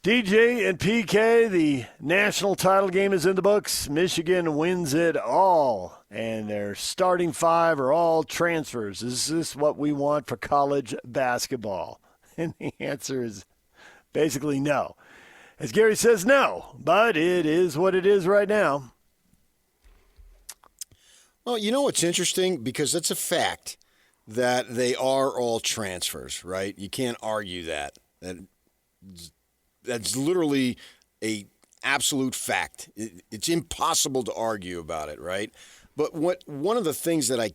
DJ and PK, the national title game is in the books. Michigan wins it all, and their starting five are all transfers. Is this what we want for college basketball? And the answer is basically no. As Gary says, no, but it is what it is right now. Well, you know what's interesting? Because it's a fact that they are all transfers, right? You can't argue that. That's literally a absolute fact. It's impossible to argue about it, right? But one of the things that I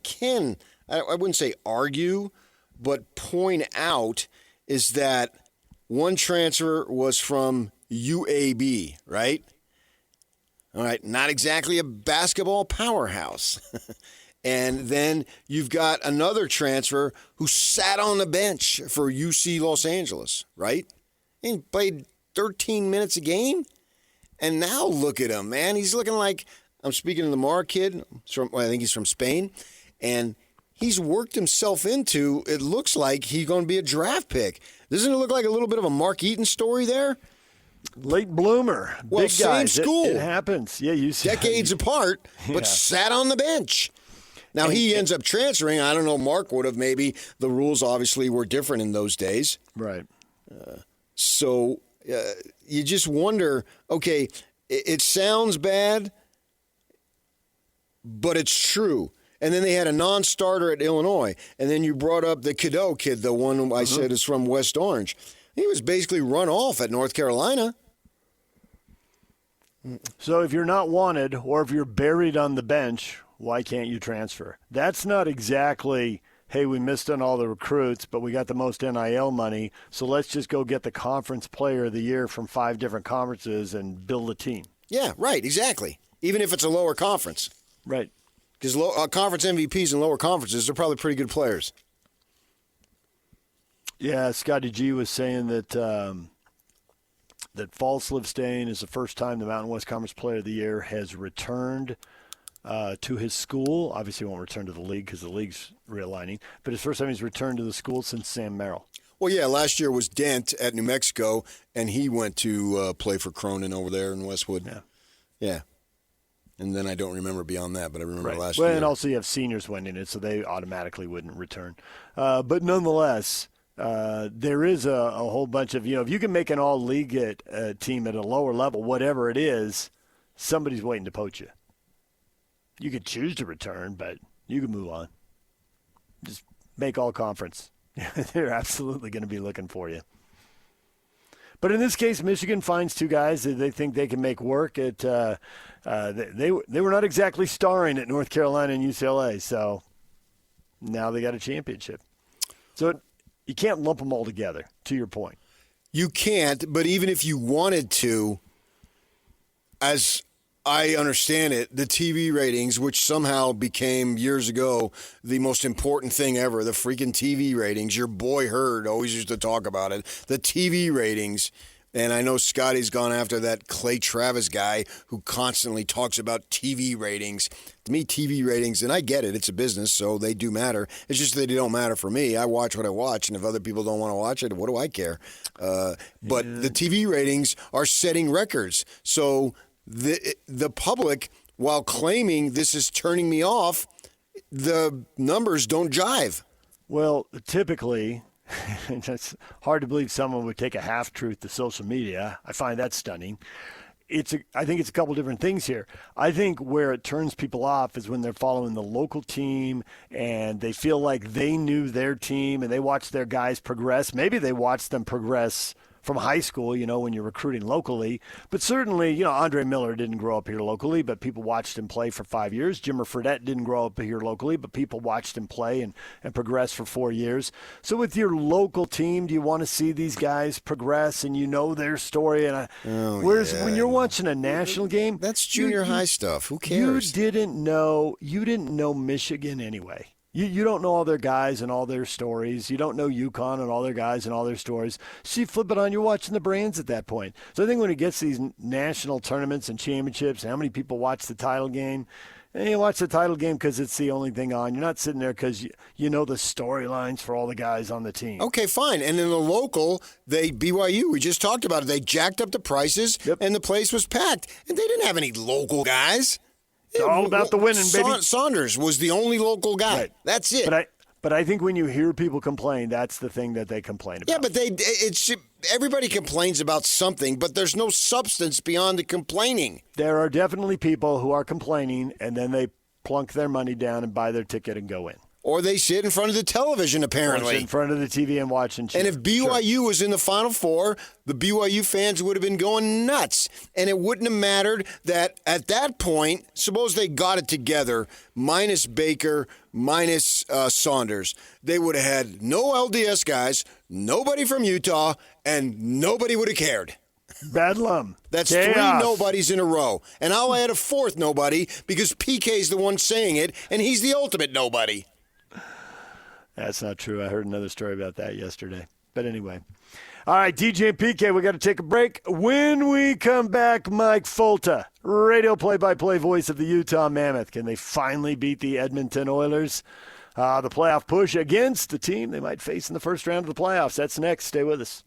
wouldn't say argue, but point out is that one transfer was from UAB, right? All right, not exactly a basketball powerhouse. And then you've got another transfer who sat on the bench for UC Los Angeles, right? And played 13 minutes a game. And now look at him, man. He's looking like, I'm speaking to the Mar kid. I think he's from Spain. And he's worked himself into, it looks like he's going to be a draft pick. Doesn't it look like a little bit of a Mark Eaton story there? Late bloomer. Well, big same guys. school. It happens. Yeah, you see. Decades apart, but sat on the bench. Now, he ends up transferring. I don't know, Mark would have maybe. The rules obviously were different in those days. Right. So you just wonder, okay, it sounds bad, but it's true. And then they had a non-starter at Illinois. And then you brought up the Cadeau kid, the one I said is from West Orange. He was basically run off at North Carolina. So if you're not wanted or if you're buried on the bench, why can't you transfer? That's not exactly, hey, we missed on all the recruits, but we got the most NIL money, so let's just go get the conference player of the year from 5 different conferences and build a team. Yeah, right, exactly. Even if it's a lower conference. Right. Because conference MVPs in lower conferences are probably pretty good players. Yeah, Scotty G was saying that that False Live Stain is the first time the Mountain West Conference Player of the Year has returned to his school. Obviously, he won't return to the league because the league's realigning. But it's the first time he's returned to the school since Sam Merrill. Well, yeah, last year was Dent at New Mexico, and he went to play for Cronin over there in Westwood. Yeah. And then I don't remember beyond that, but I remember last year. Well, and also you have seniors winning it, so they automatically wouldn't return. But nonetheless, there is a whole bunch of, if you can make an all-league team at a lower level, whatever it is, somebody's waiting to poach you. You could choose to return, but you can move on. Just make all conference. They're absolutely going to be looking for you. But in this case, Michigan finds 2 guys that they think they can make work. They were not exactly starring at North Carolina and UCLA, so now they got a championship. So you can't lump them all together, to your point. You can't, but even if you wanted to, as I understand it, the TV ratings, which somehow became years ago the most important thing ever, the freaking TV ratings. Your boy Hurd always used to talk about it. The TV ratings. And I know Scotty's gone after that Clay Travis guy who constantly talks about TV ratings. To me, TV ratings, and I get it, it's a business, so they do matter. It's just that they don't matter for me. I watch what I watch, and if other people don't want to watch it, what do I care? But the TV ratings are setting records. So the public, while claiming this is turning me off, the numbers don't jive. Well, typically, it's hard to believe someone would take a half-truth to social media. I find that stunning. I think it's a couple different things here. I think where it turns people off is when they're following the local team and they feel like they knew their team and they watch their guys progress. Maybe they watch them progress from high school, when you're recruiting locally. But certainly, Andre Miller didn't grow up here locally, but people watched him play for 5 years. Jimmer Fredette didn't grow up here locally, but people watched him play and progress for 4 years. So with your local team, do you want to see these guys progress and their story? And when you're watching a national game, that's junior high stuff. Who cares? You didn't know Michigan anyway. You don't know all their guys and all their stories. You don't know UConn and all their guys and all their stories. So you flip it on, you're watching the brands at that point. So I think when it gets to these national tournaments and championships and how many people watch the title game, And you watch the title game because it's the only thing on. You're not sitting there because you know the storylines for all the guys on the team. Okay, fine. And in the local, BYU, we just talked about it. They jacked up the prices, and the place was packed. And they didn't have any local guys. It's all about the winning, baby. Saunders was the only local guy. Right. That's it. But I think when you hear people complain, that's the thing that they complain about. Yeah, but everybody complains about something, but there's no substance beyond the complaining. There are definitely people who are complaining, and then they plunk their money down and buy their ticket and go in. Or they sit in front of the television, apparently. Or sit in front of the TV and watch and cheer. And if BYU was in the Final Four, the BYU fans would have been going nuts. And it wouldn't have mattered that at that point, suppose they got it together, minus Baker, minus Saunders. They would have had no LDS guys, nobody from Utah, and nobody would have cared. Bedlam. That's Chaos. 3 nobodies in a row. And I'll add a 4th nobody because PK's the one saying it, and he's the ultimate nobody. That's not true. I heard another story about that yesterday. But anyway. All right, DJ and PK, we got to take a break. When we come back, Mike Folta, radio play-by-play voice of the Utah Mammoth. Can they finally beat the Edmonton Oilers? The playoff push against the team they might face in the first round of the playoffs. That's next. Stay with us.